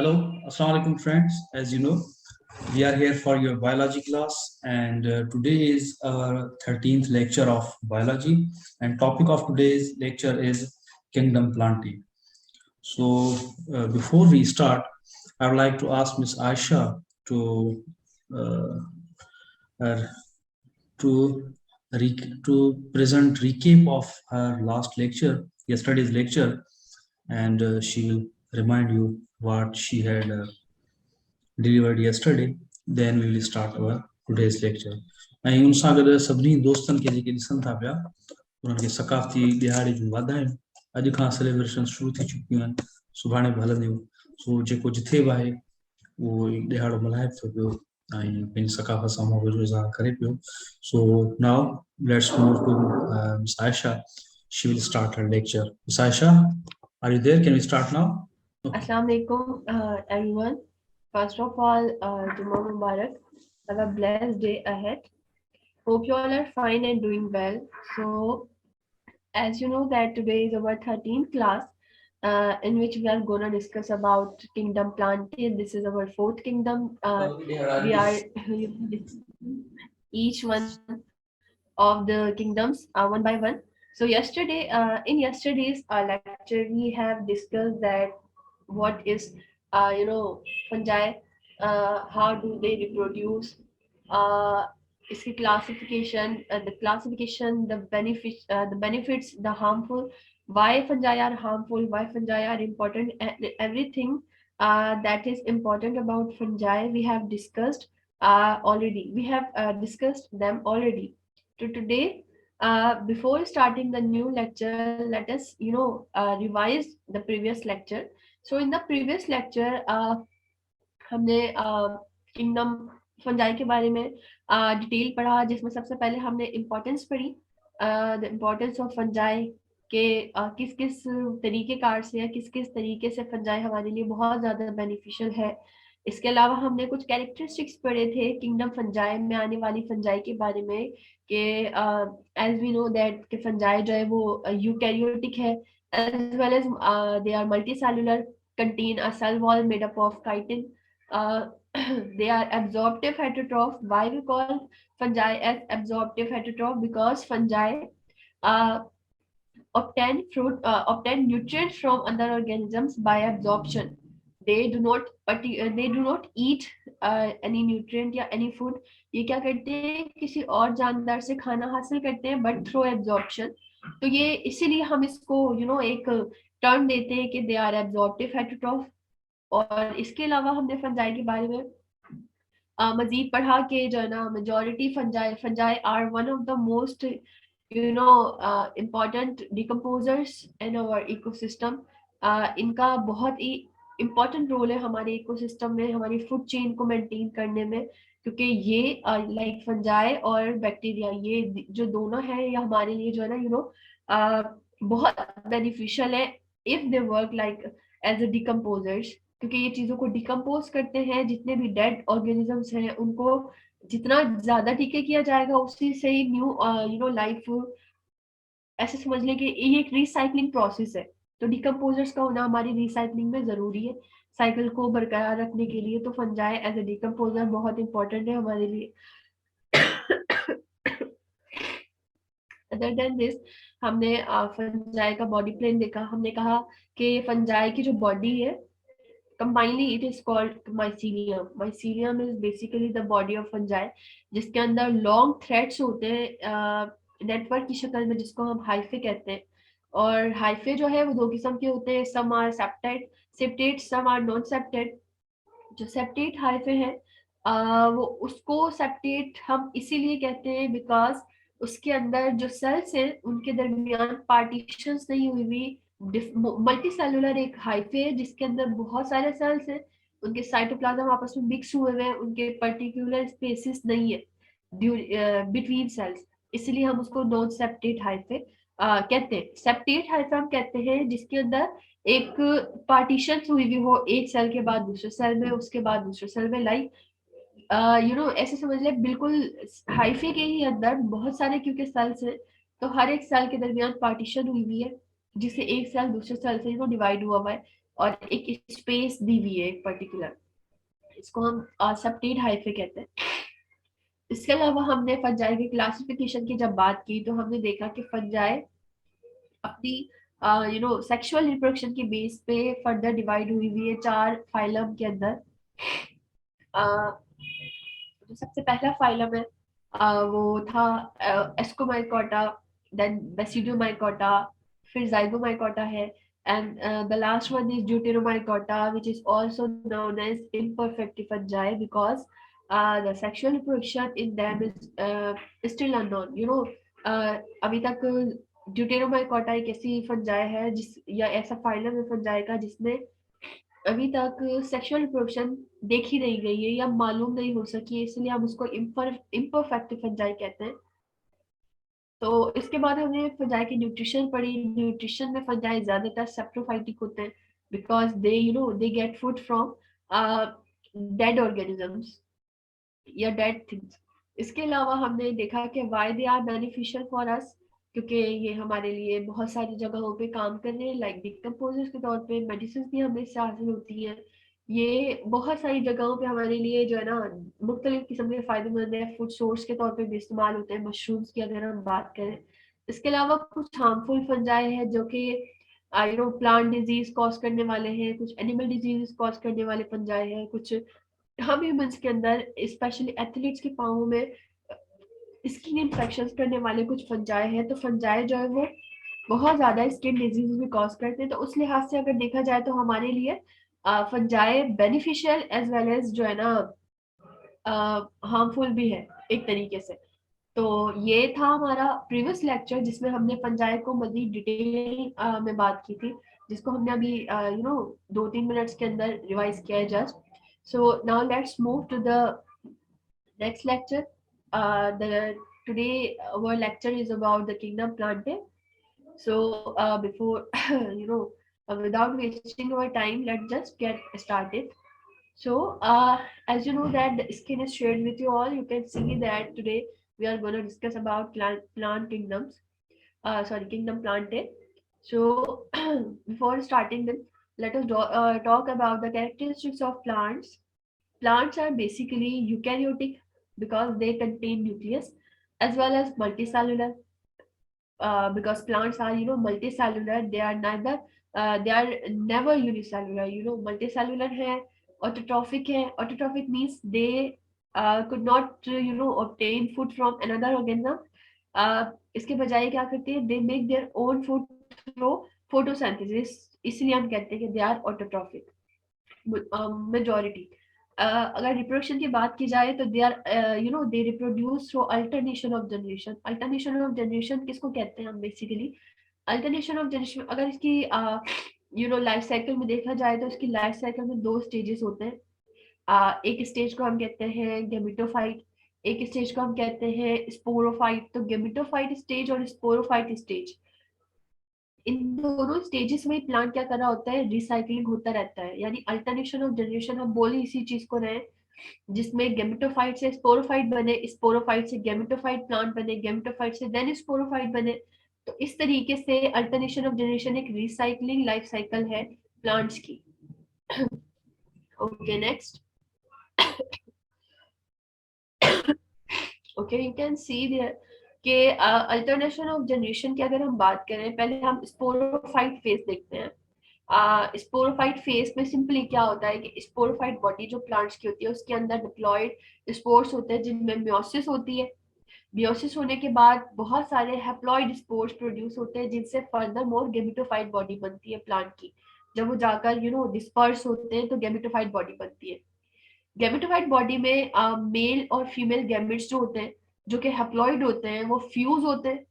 Hello, Assalamu alaikum friends. As you know, we are here for your biology class, and today is our 13th lecture of biology, and topic of today's lecture is kingdom planting. So before we start, I would like to ask Miss Aisha to uh, uh, to to present recap of her last lecture, yesterday's lecture, and she will remind you what she had delivered yesterday. Then we will start our today's lecture. ऐं उन सां गॾु सभिनी दोस्तनि खे जेके ॾिसनि था पिया उन्हनि खे सकाफ़ती ॾियारी जूं वाधायूं। अॼु खां सेलिब्रेशन शुरू थी चुकियूं आहिनि, सुभाणे बि हलंदियूं। सो जेको जिथे बि आहे उहो ॾियारो मल्हाए थो पियो ऐं पंहिंजी सकाफ़त सां मुंहुं इज़हार करे पियो। So now let's move to miss Ayesha. She will start her lecture. Miss Aisha, are you there? Can we start now? Assalamu alaikum, everyone. First of all, Jummah Mubarak. Have a blessed day ahead. Hope you all are fine and doing well. So, as you know that today is our 13th class, in which we are going to discuss about kingdom planted. This is our fourth kingdom. We are each one of the kingdoms one by one. So yesterday, in yesterday's lecture, we have discussed that what is fungi, how do they reproduce, इसकी classification, the benefits, the harmful, why fungi are harmful, why fungi are important, and everything that is important about fungi we have discussed already. We have discussed them already. So today, before starting the new lecture, let us revise the previous lecture. So in the previous lecture, हमने kingdom fungi के बारे में detail पढ़ा, जिसमें सबसे पहले हमने importance पढ़ी, द इम्पोर्टेंस ऑफ फंजाई के किस किस तरीक़ेकार से या किस किस तरीके से फंजाई हमारे लिए बहुत ज़्यादा बेनिफिशियल है। इसके अलावा हमने कुछ कैरेक्टरिस्टिक्स पढ़े थे किंगडम फंजाई में आने वाली फंजाई के बारे में कि एज वी नो दैट कि फंजाई जो है वो यूकैरियोटिक है, as well as they are multicellular, contain a cell wall made up of chitin. They are absorptive heterotroph. Why we call fungi as absorptive heterotroph? Because fungi obtain nutrients from other organisms by absorption. They do not eat any nutrient या any food. ये क्या करते हैं, किसी और जानदार से खाना हासिल करते हैं, but through absorption. तो ये इसीलिए हम इसको एक टर्म देते हैं कि दे आर एब्जॉर्प्टिव हेटरोट्रॉफ। और इसके अलावा हमने फंजाई के बारे में मजीद पढ़ा कि जो है ना majority fungi are one of the most important decomposers in our ecosystem. इनका बहुत ही इम्पॉर्टेंट रोल है हमारे इकोसिस्टम में, हमारी फूड चेन को मेंटेन करने में, क्योंकि ये लाइक फंजाई और बैक्टीरिया, ये जो दोनों है ये हमारे लिए जो है ना बहुत बेनिफिशियल है if they work like as a decomposers, क्योंकि ये चीजों को डिकम्पोज करते हैं। जितने भी डेड ऑर्गेनिजम्स हैं उनको जितना ज्यादा टीके किया जाएगा उसी से ही न्यू लाइफ, ऐसे समझ लें कि ये एक रिसाइकलिंग प्रोसेस है। तो डिकम्पोजर्स का होना हमारी रिसाइकलिंग में जरूरी है, साइकिल को बरकरार रखने के लिए। तो फंजाई एज अ डिकम्पोजर बहुत इंपॉर्टेंट है हमारे लिए। अदर देन दिस, हमने फंजाई का बॉडी प्लान देखा। हमने कहा कि फंजाई की जो बॉडी है, combinedly it is called mycelium. Mycelium is basically the body of fungi, जिसके अंदर लॉन्ग थ्रेड्स होते हैं नेटवर्क की शक्ल में, जिसको हम हाइफे कहते हैं। और हाइफे जो है वो दो किस्म के होते हैं, some are septate, some are non septate. जो सेप्टेट हाइफे है वो उसको सेप्टेट हम इसीलिए कहते हैं बिकॉज उसके अंदर जो सेल्स हैं उनके दरमियान पार्टीशंस नहीं हुई हुई। मल्टी सेलुलर एक हाइफे है जिसके अंदर बहुत सारे सेल्स हैं, उनके साइटोप्लाज्म आपस में मिक्स हुए हुए हैं, उनके पर्टिकुलर स्पेसिस नहीं है बिटवीन सेल्स, इसलिए हम उसको नॉन सेप्टेट हाइफे कहते हैं। सेप्टेट हाइफे हम कहते हैं जिसके अंदर एक पार्टीशन हुई हुई हो, एक सेल के बाद दूसरे सेल में, उसके बाद दूसरे सेल में, लाइक ऐसे समझ ले बिल्कुल हाइफे के ही अंदर बहुत सारे क्योंकि सेल्स हैं, तो हर एक सेल के दरमियान पार्टीशन हुई हुई है जिससे एक सेल दूसरे सेल से डिवाइड हुआ हुआ है। और एक स्पेस दी हुई है एक पर्टिकुलर, इसको हम सेप्टेड हाइफे कहते हैं। इसके अलावा हमने फंजाई की क्लासिफिकेशन की जब बात की तो हमने देखा कि फंजाई अपनी सेक्सुअल रिप्रोडक्शन की बेस पे फर्दर डिवाइड हुई हुई है 4 फाइलम के अंदर। जो सबसे पहला फाइलम है वो था एस्कोमाइकोटा, देन बेसिडोमाइकोटा, फिर जाइगोमाइकोटा है, and the last one is deuteromycota which is also known as imperfect fungi because the sexual reproduction in them is still unknown, अभी तक ड्यूटेरोमाइकोटा एक ऐसी फंजाई है जिस या ऐसा फाइलम है फंजाई का जिसमें अभी तक सेक्सुअल रिप्रोडक्शन देखी नहीं गई है या मालूम नहीं हो सकी है, इसलिए हम उसको इम्परफेक्ट फंजाई कहते हैं। तो इसके बाद हमने फंजाई की न्यूट्रिशन पढ़ी। न्यूट्रिशन में फंजाई ज्यादातर सेप्रोफाइटिक होते हैं because they get food from dead organisms या डेड थिंग्स। इसके अलावा हमने देखा कि why they are beneficial for us, क्योंकि ये हमारे लिए बहुत सारी जगहों पे काम कर रहे हैं, लाइक डिकम्पोजर्स के तौर पे, मेडिसिन भी हमें इससे हासिल होती हैं। ये बहुत सारी जगहों पे हमारे लिए जो है ना मुख्तलिफ किस्म के फायदेमंद है, फूड सोर्स के तौर पे भी इस्तेमाल होते हैं मशरूम्स की अगर हम बात करें। इसके अलावा कुछ हार्मफुल फंजाई है जो कि प्लांट डिजीज कॉज करने वाले हैं, कुछ एनिमल डिजीज कॉज करने वाले फंजाई है, कुछ हम ह्यूमंस के अंदर स्पेशली एथलीट्स के पाँव में स्किन इन्फेक्शन करने वाले कुछ फंजाई है। तो फंजाई जो है वो बहुत ज्यादा स्किन डिजीज भी कॉज करते हैं, तो उस लिहाज से अगर देखा जाए तो हमारे लिए fungi beneficial as well as जो है ना हार्मफुल भी है एक तरीके से। तो ये था हमारा प्रीवियस लेक्चर जिसमें हमने फंजाई को मजीद डिटेल में बात की थी, जिसको हमने अभी 2-3 मिनट्स के अंदर रिवाइज किया है just. So now let's move to the next lecture. The today our lecture is about the kingdom plantae. So before without wasting our time, let's just get started. So as you know that the skin is shared with you all, you can see that today we are going to discuss about plant kingdoms. Kingdom plantae. So before starting them, let us talk about the characteristics of plants. Plants are basically eukaryotic because they contain nucleus, as well as multicellular because plants are multicellular. They are never unicellular. Multicellular है, autotrophic है. Autotrophic means they could not obtain food from another organism. इसके बजाय क्या करते हैं, they make their own food through photosynthesis, इसलिए हम कहते हैं कि they are autotrophic majority. अगर रिप्रोडक्शन की बात की जाए तो they are they reproduce through alternation of generation. Alternation of generation किसको कहते हैं हम बेसिकली, अल्टरनेशन ऑफ जनरेशन अगर इसकी लाइफ साइकिल में देखा जाए तो इसकी लाइफ साइकिल में 2 स्टेजेस होते हैं। एक स्टेज को हम कहते हैं गेमिटोफाइट, एक स्टेज को हम कहते हैं स्पोरोफाइट। तो गेमिटोफाइट स्टेज और स्पोरोफाइट स्टेज, इन दोनों स्टेजेस में प्लांट क्या कर रहा होता है, रिसाइकलिंग होता रहता है। यानी अल्टरनेशन ऑफ जनरेशन हम बोल ही इसी चीज को रहे जिसमें गेमेटोफाइट से स्पोरोफाइट बने, स्पोरोफाइट से गेमेटोफाइट प्लांट बने, गेमेटोफाइट से देन स्पोरोफाइट बने। तो इस तरीके से अल्टरनेशन ऑफ जनरेशन एक रिसाइकलिंग लाइफ साइकिल है प्लांट्स की। Okay next. Okay you can see there कि अल्टरनेशन ऑफ जनरेशन की अगर हम बात करें, पहले हम स्पोरोफाइट फेज देखते हैं। स्पोरोफाइट फेज में सिंपली क्या होता है कि स्पोरोफाइट बॉडी जो प्लांट्स की होती है उसके अंदर डिप्लॉयड स्पोर्स होते हैं जिनमें म्योसिस होती है। म्योसिस होने के बाद बहुत सारे हैप्लॉयड स्पोर्स प्रोड्यूस होते हैं जिनसे फर्दर मोर गेमिटोफाइट बॉडी बनती है प्लांट की। जब वो जाकर डिस्पर्स होते हैं तो गेमिटोफाइट बॉडी बनती है। गेमेटोफाइट बॉडी में मेल और फीमेल गैमेट्स जो होते हैं, जो कि हैप्लॉइड होते हैं, वो फ्यूज होते हैं,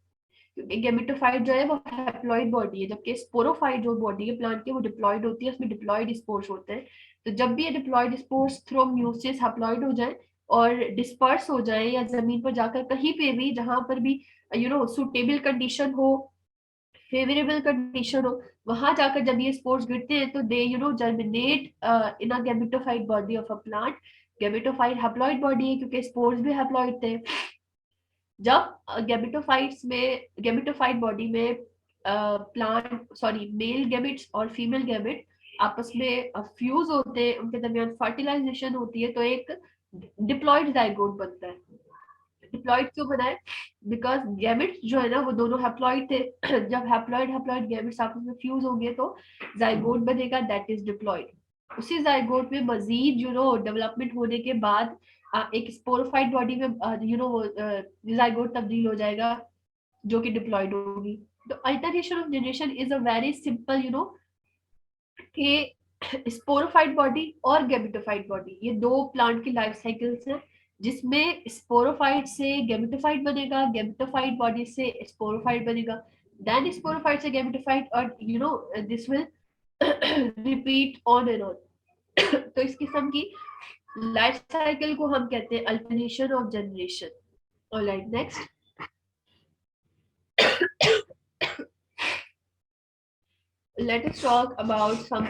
क्योंकि गेमेटोफाइट जो है वो हैप्लॉइड बॉडी है, जबकि स्पोरोफाइट जो बॉडी है प्लांट की वो डिप्लॉइड होती है, उसमें डिप्लॉइड स्पोर्स होते हैं। तो जब भी ये diploid spores through meiosis haploid हो जाए और डिस्पर्स हो जाए या जमीन पर जाकर कहीं पे भी जहां पर भी सुटेबल कंडीशन हो, फेवरेबल कंडीशन हो, वहां जाकर जब ये स्पोर्स गिरते हैं तो they germinate in a gametophyte body of a plant. Gametophyte haploid body है क्योंकि स्पोर्स भी हैप्लॉइड थे। जब गेमेटोफाइट बॉडी में मेल गैमेट्स और फीमेल गैमेट आपस में फ्यूज होते हैं, उनके दरमियान फर्टिलाइजेशन होती है, तो एक डिप्लॉइड जाइगोट बनता है। डिप्लॉइड क्यों बना है? बिकॉज गैमेट्स जो है ना वो दोनों हैप्लॉइड थे। जब हैप्लॉइड गैमेट्स आपस में फ्यूज होंगे तो जाइगोट बनेगा, दैट इज डिप्लॉइड। उसी जाइगोट में मजीद डेवलपमेंट होने के बाद एक स्पोरोफाइट बॉडी में जाइगोट तब्दील हो जाएगा जो कि डिप्लॉइड होगी। तो alternation of generation is a very simple कि स्पोरोफाइट बॉडी और गैमेटोफाइट बॉडी, ये दो प्लांट की लाइफ साइकिल्स हैं जिसमें स्पोरोफाइट से गैमेटोफाइट बनेगा, गैमेटोफाइट बॉडी से स्पोरोफाइट बनेगा, देन स्पोरोफाइट से गैमेटोफाइट, और this will repeat on and on. तो इस किस्म की लाइफ साइकिल को हम कहते हैं alternation of generation. Alright, next. Let us talk about some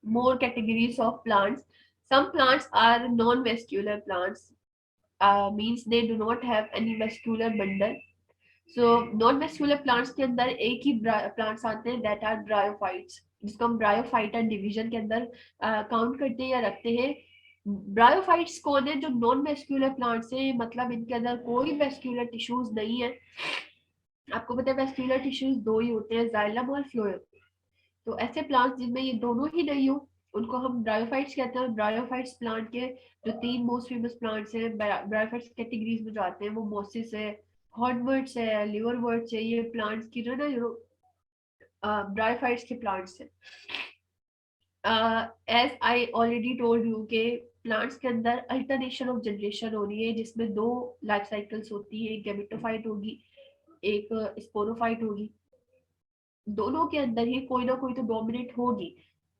more categories of plants. Some plants are non-vascular plants, means they do not have any vascular bundle. So non-vascular plants के अंदर एक ही plants आते हैं that are bryophytes, जिसको हम bryophyta division के अंदर count करते हैं या रखते हैं। ब्रायोफाइट्स कौन है? जो नॉन वेस्क्यूलर प्लांट्स हैं, मतलब इनके अंदर कोई वेस्क्यूलर टिश्यूज नहीं है। आपको पता है वेस्क्यूलर टिश्यूज दो ही होते हैं, जाइलम और फ्लोएम। तो ऐसे प्लांट्स जिनमें ये दोनों ही नहीं हो उनको हम ब्रायोफाइट्स कहते हैं। ब्रायोफाइट्स प्लांट के जो 3 मोस्ट फेमस प्लांट्स हैं ब्रायोफाइट्स कैटेगरीज में जो आते हैं वो मोसिस है, हॉर्नवर्ट्स है, लिवरवर्ट्स है। ये प्लांट्स की जो ना ब्रायोफाइट्स के प्लांट्स हैं। As I already told you के प्लांट्स के अंदर अल्टरनेशन ऑफ जनरेशन हो रही है जिसमें दो लाइफ साइकिल्स होती है, एक गैमेटोफाइट होगी, एक स्पोरोफाइट होगी। दोनों के अंदर ही कोई ना कोई तो डोमिनेट होगी।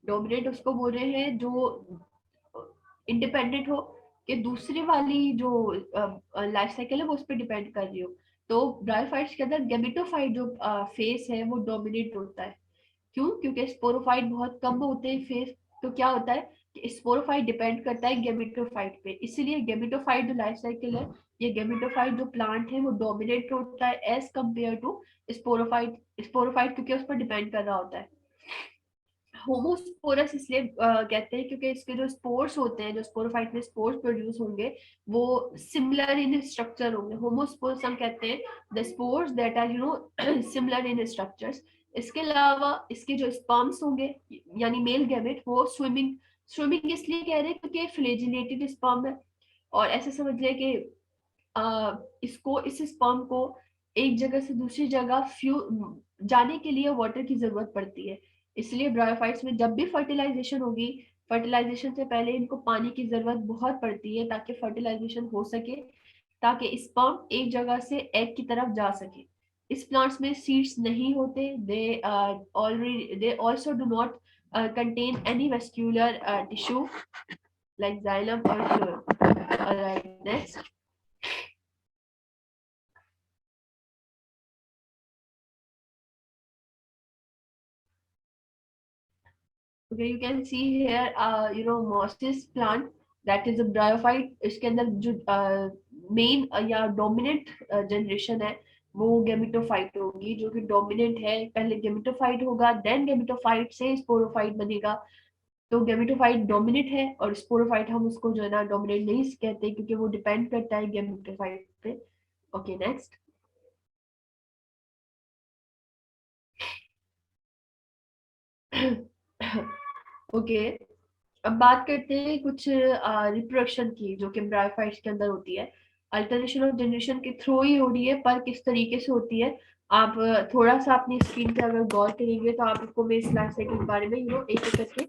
डोमिनेट उसको बोल रहे हैं जो इंडिपेंडेंट हो, कि दूसरी वाली जो लाइफ साइकिल है वो उस पर डिपेंड कर रही हो। तो ब्रायोफाइट्स के अंदर गैमेटोफाइट जो फेस है वो डोमिनेट होता है। क्यों? क्योंकि स्पोरोफाइट बहुत कम होते हैं फेस। तो क्या होता है कि स्पोरोफाइट डिपेंड करता है गैमेटोफाइट पे, इसीलिए गैमेटोफाइट जो लाइफ साइकिल है, ये गैमेटोफाइट जो प्लांट है वो डोमिनेट होता है as compare to sporophyte. Sporophyte क्योंकि उस पर डिपेंड कर रहा होता है। होमोस्पोरस इसलिए कहते हैं क्योंकि इसके जो स्पोर्स होते हैं, जो स्पोरोफाइट में स्पोर्स प्रोड्यूस होंगे वो सिमिलर इन स्ट्रक्चर होंगे। होमोस्पोरस हम कहते हैं the spores that are similar in structures. इसके अलावा इसके जो स्पर्म्स होंगे यानी मेल गैमेट वो स्विमिंग इसलिए कह रहे हैं क्योंकि फ्लैजिलेटेड स्पर्म है। और ऐसे समझ लें कि इस स्पर्म को एक जगह से दूसरी जगह जाने के लिए वाटर की जरूरत पड़ती है। इसलिए ब्रायोफाइट्स में जब भी फर्टिलाइजेशन होगी, फर्टिलाइजेशन से पहले इनको पानी की जरूरत बहुत पड़ती है ताकि फर्टिलाइजेशन हो सके, ताकि स्पर्म एक जगह से एग की तरफ जा सके। इस प्लांट्स में सीड्स नहीं होते, they also do not contain any vascular tissue like xylem or phloem. Alright, next. Okay, you can see here, mosses plant that is a bryophyte. इसके अंदर जो मेन या डोमिनेंट जनरेशन है वो गैमेटोफाइट होगी, जो कि डोमिनेंट है। पहले गैमेटोफाइट होगा, देन गैमेटोफाइट से स्पोरोफाइट बनेगा। तो गैमेटोफाइट डोमिनेंट है और स्पोरोफाइट हम उसको जो है ना डोमिनेंट नहीं कहते क्योंकि वो डिपेंड करता है गैमेटोफाइट पे। Okay, next. ओके, अब बात करते हैं कुछ रिप्रोडक्शन की जो कि ब्रायोफाइट्स के अंदर होती है। अल्टरनेशन ऑफ जनरेशन के थ्रू ही हो रही है, पर किस तरीके से होती है आप थोड़ा सा अपनी स्क्रीन पे अगर गौर करेंगे तो आपको मैं इस लाइफ साइकिल के बारे में एक एक करके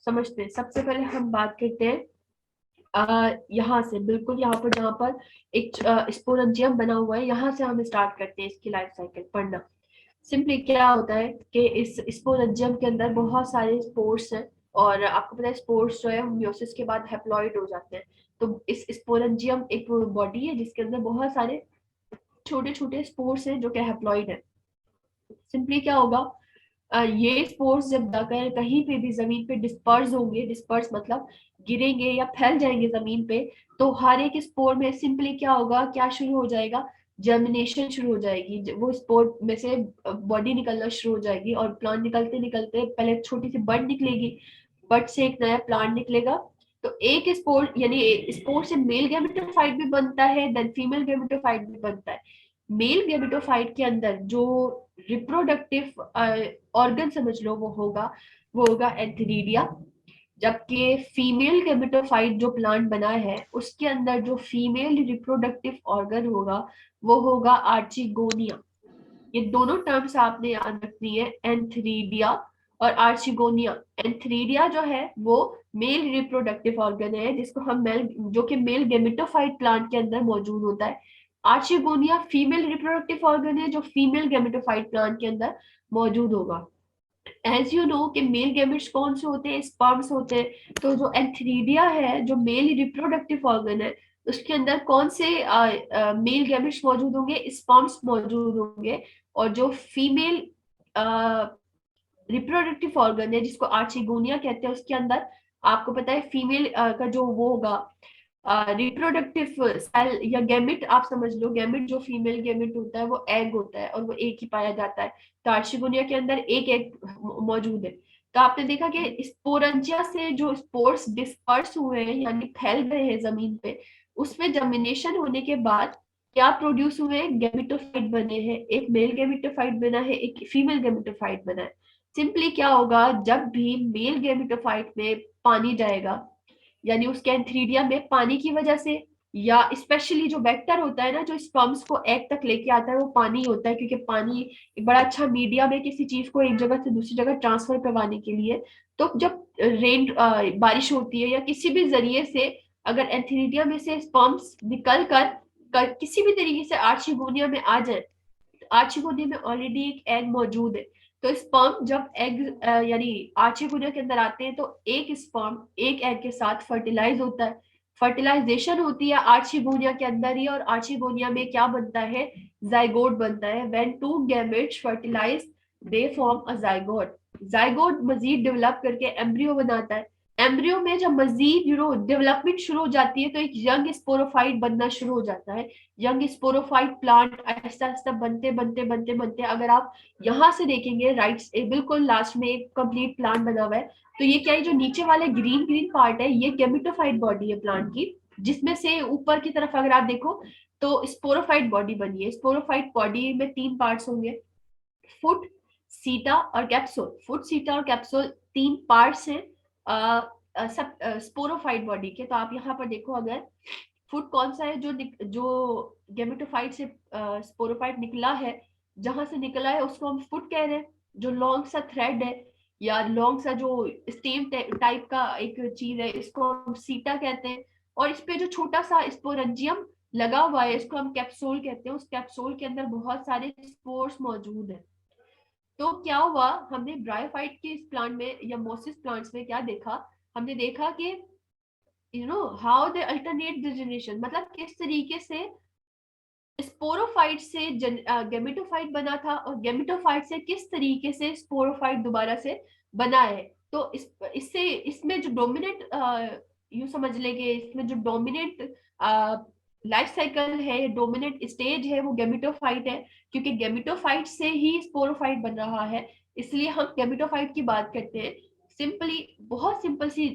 समझते हैं। सबसे पहले हम बात करते हैं यहाँ से, बिल्कुल यहाँ पर जहाँ पर एक स्पोरेंजियम बना हुआ है, यहाँ से हम स्टार्ट करते हैं इसकी लाइफ साइकिल पढ़ना। सिंपली क्या होता है कि इस स्पोरेंजियम के अंदर बहुत सारे स्पोर्स हैं और आपको पता है स्पोर्स जो है मियोसिस के बाद हैप्लॉइड हो जाते हैं। तो इस स्पोरेंजियम एक बॉडी है जिसके अंदर बहुत सारे छोटे छोटे स्पोर्स हैं जो कि हैप्लॉइड है। सिंपली क्या होगा, ये स्पोर्स जब जाकर कहीं पे भी जमीन पे डिस्पर्स होंगे, डिस्पर्स मतलब गिरेंगे या फैल जाएंगे जमीन पे, तो हर एक स्पोर में सिंपली क्या होगा, क्या शुरू हो जाएगा, जर्मिनेशन शुरू हो जाएगी, वो स्पोर में से बॉडी निकलना शुरू हो जाएगी और प्लांट निकलते निकलते पहले छोटी सी बड निकलेगी, बड से एक नया प्लांट निकलेगा। तो एक स्पोर यानी स्पोर से मेल गैमेटोफाइट भी बनता है, देन फीमेल गैमेटोफाइट भी बनता है। मेल गैमेटोफाइट के अंदर जो रिप्रोडक्टिव ऑर्गन समझ लो वो होगा एंथीरिडिया, जबकि फीमेल गैमेटोफाइट जो प्लांट बना है उसके अंदर जो फीमेल रिप्रोडक्टिव ऑर्गन होगा वो होगा आर्चिगोनिया। ये दोनों टर्म्स आपने याद रखनी है, एंथीरिडिया और आर्चिगोनिया। एंथीरिडिया जो है वो मेल रिप्रोडक्टिव ऑर्गन है जिसको हम मेल जो कि मेल गैमेटोफाइट प्लांट के अंदर मौजूद होता है। आर्चिगोनिया फीमेल रिप्रोडक्टिव ऑर्गन है जो फीमेल गैमेटोफाइट प्लांट के अंदर मौजूद होगा। एज यू नो कि मेल गैमेट्स कौन से होते हैं, स्पर्म्स होते हैं। तो जो एंथीरिडिया है जो मेल रिप्रोडक्टिव ऑर्गन है उसके अंदर कौन से मेल गैमेट्स मौजूद होंगे, स्पर्म्स मौजूद होंगे। और जो फीमेल रिप्रोडक्टिव ऑर्गन है जिसको आर्चिगोनिया कहते हैं उसके अंदर आपको पता है फीमेल का जो वो होगा रिप्रोडक्टिव सेल या गैमेट आप समझ लो, गैमेट जो फीमेल गैमेट होता है वो एग होता है और वो एक ही पाया जाता है। तो आर्चिगोनिया के अंदर एक एग मौजूद है। तो आपने देखा कि स्पोरेंजिया से जो स्पोर्स डिस्पर्स हुए हैं यानी फैल गए हैं जमीन पे, उसमें जर्मिनेशन होने के बाद क्या प्रोड्यूस हुए हैं, गैमेटोफाइट बने हैं। एक मेल गैमेटोफाइट बना है, एक फीमेल गैमेटोफाइट बना है। सिंपली क्या होगा, जब भी मेल गैमेटोफाइट में पानी जाएगा यानी उसके एंथीरिडिया में पानी की वजह से, या स्पेशली जो वेक्टर होता है ना जो स्पर्म्स को एग तक लेके आता है वो पानी होता है, क्योंकि पानी एक बड़ा अच्छा मीडियम है किसी चीज को एक जगह से दूसरी जगह ट्रांसफर करवाने के लिए। तो जब बारिश होती है या किसी भी जरिए से अगर एंथीरिडिया में से स्पर्म्स निकल कर किसी भी तरीके से आर्चिगोनिया में आ जाए, आर्चिगोनिया में ऑलरेडी एक एग मौजूद है। तो स्पर्म जब एग यानी आर्चिगोनिया के अंदर आते हैं तो एक स्पर्म एक एग के साथ फर्टिलाइज होता है। फर्टिलाइजेशन होती है आर्चिगोनिया के अंदर ही, और आर्चिगोनिया में क्या बनता है, जाइगोट बनता है। When two gametes fertilize they form a zygote. Zygote मजीद डेवलप करके एम्ब्रियो बनाता है। एम्ब्रियो में जब मजीद डेवलपमेंट शुरू हो जाती है तो एक यंग स्पोरोफाइट बनना शुरू हो जाता है। Young sporophyte plant Aahista Aahista बनते बनते बनते बनते अगर आप यहाँ से देखेंगे राइट बिल्कुल लास्ट में एक कंप्लीट प्लांट बना हुआ है। तो ये क्या है, जो नीचे वाले ग्रीन ग्रीन पार्ट है ये गैमेटोफाइट बॉडी है प्लांट की, जिसमें से ऊपर की तरफ अगर आप देखो तो स्पोरोफाइट बॉडी बनी है। स्पोरोफाइट बॉडी में 3 पार्ट्स होंगे, फुट, सीटा और कैप्सूल। फुट, सीटा और कैप्सूल 3 पार्ट्स हैं सब स्पोरोफाइट बॉडी के। तो आप यहाँ पर देखो, अगर फुट कौन सा है जो गैमेटोफाइट से स्पोरोफाइट निकला है, जहां से निकला है उसको हम फुट कह रहे हैं। जो लॉन्ग सा थ्रेड है या लॉन्ग सा जो स्टेम टाइप का एक चीज है इसको हम सीटा कहते हैं। और इस पे जो छोटा सा स्पोरेंजियम लगा हुआ है इसको हम कैप्सूल कहते हैं। उस कैप्सूल के अंदर बहुत सारे स्पोर्स मौजूद हैं। तो क्या हुआ, हमने ब्रायोफाइट के इस प्लांट में या मोसिस प्लांट्स में क्या देखा, हमने देखा कि how they alternate the generation, मतलब किस तरीके से स्पोरोफाइट से गैमेटोफाइट बना था और गैमेटोफाइट से किस तरीके से स्पोरोफाइट दोबारा से बना है। तो इससे इसमें जो डोमिनेंट यूं समझ लेंगे, इसमें जो डोमिनेंट लाइफ साइकिल है, डोमिनेंट स्टेज है वो गैमेटोफाइट है, क्योंकि गैमेटोफाइट से ही स्पोरोफाइट बन रहा है, इसलिए हम गैमेटोफाइट की बात करते हैं। सिंपली बहुत सिंपल सी